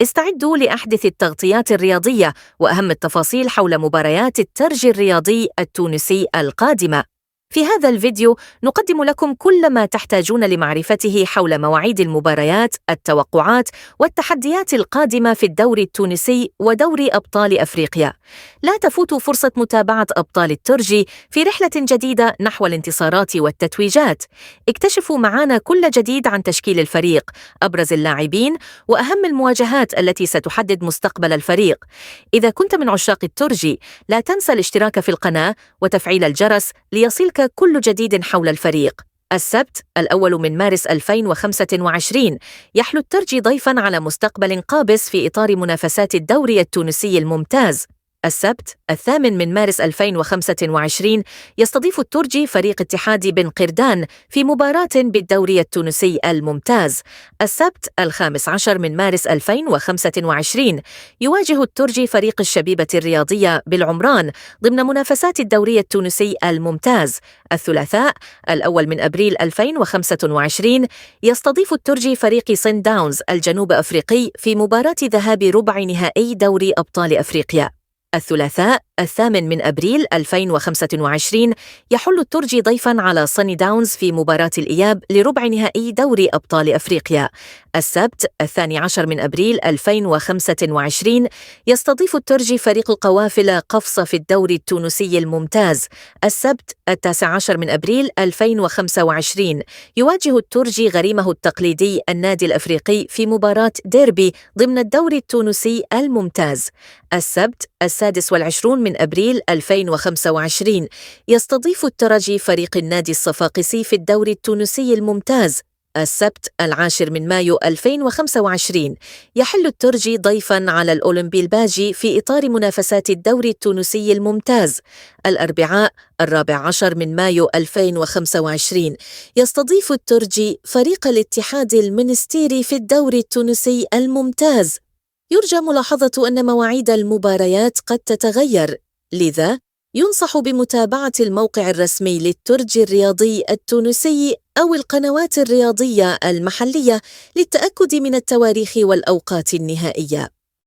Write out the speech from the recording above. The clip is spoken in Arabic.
استعدوا لأحدث التغطيات الرياضية وأهم التفاصيل حول مباريات الترجي الرياضي التونسي القادمة. في هذا الفيديو نقدم لكم كل ما تحتاجون لمعرفته حول مواعيد المباريات، التوقعات والتحديات القادمة في الدوري التونسي ودوري أبطال أفريقيا. لا تفوتوا فرصة متابعة أبطال الترجي في رحلة جديدة نحو الانتصارات والتتويجات. اكتشفوا معنا كل جديد عن تشكيل الفريق، أبرز اللاعبين وأهم المواجهات التي ستحدد مستقبل الفريق. إذا كنت من عشاق الترجي لا تنسى الاشتراك في القناة وتفعيل الجرس ليصلك كل جديد حول الفريق. السبت 1 مارس 2025 يحلو الترجي ضيفاً على مستقبل قابس في إطار منافسات الدوري التونسي الممتاز. السبت 8 مارس 2025 يستضيف الترجي فريق اتحاد بن قردان في مباراة بالدوري التونسي الممتاز. السبت 15 مارس 2025 يواجه الترجي فريق الشبيبة الرياضية بالعمران ضمن منافسات الدوري التونسي الممتاز. الثلاثاء 1 أبريل 2025 يستضيف الترجي فريق صن داونز الجنوب أفريقي في مباراة ذهاب ربع نهائي دوري أبطال أفريقيا. الثلاثاء 8 أبريل 2025 يحل الترجي ضيفاً على صن داونز في مباراة الإياب لربع نهائي دوري أبطال أفريقيا. السبت 12 أبريل 2025 يستضيف الترجي فريق القوافل قفصة في الدوري التونسي الممتاز. السبت 19 أبريل 2025 يواجه الترجي غريمه التقليدي النادي الأفريقي في مباراة ديربي ضمن الدوري التونسي الممتاز. السبت 26 أبريل 2025 يستضيف الترجي فريق النادي الصفاقسي في الدوري التونسي الممتاز. السبت 10 مايو 2025 يحل الترجي ضيفاً على الأولمبي الباجي في إطار منافسات الدوري التونسي الممتاز. الأربعاء 14 مايو 2025 يستضيف الترجي فريق الاتحاد المنستيري في الدوري التونسي الممتاز. يرجى ملاحظة أن مواعيد المباريات قد تتغير، لذا ينصح بمتابعة الموقع الرسمي للترجي الرياضي التونسي أو القنوات الرياضية المحلية للتأكد من التواريخ والأوقات النهائية.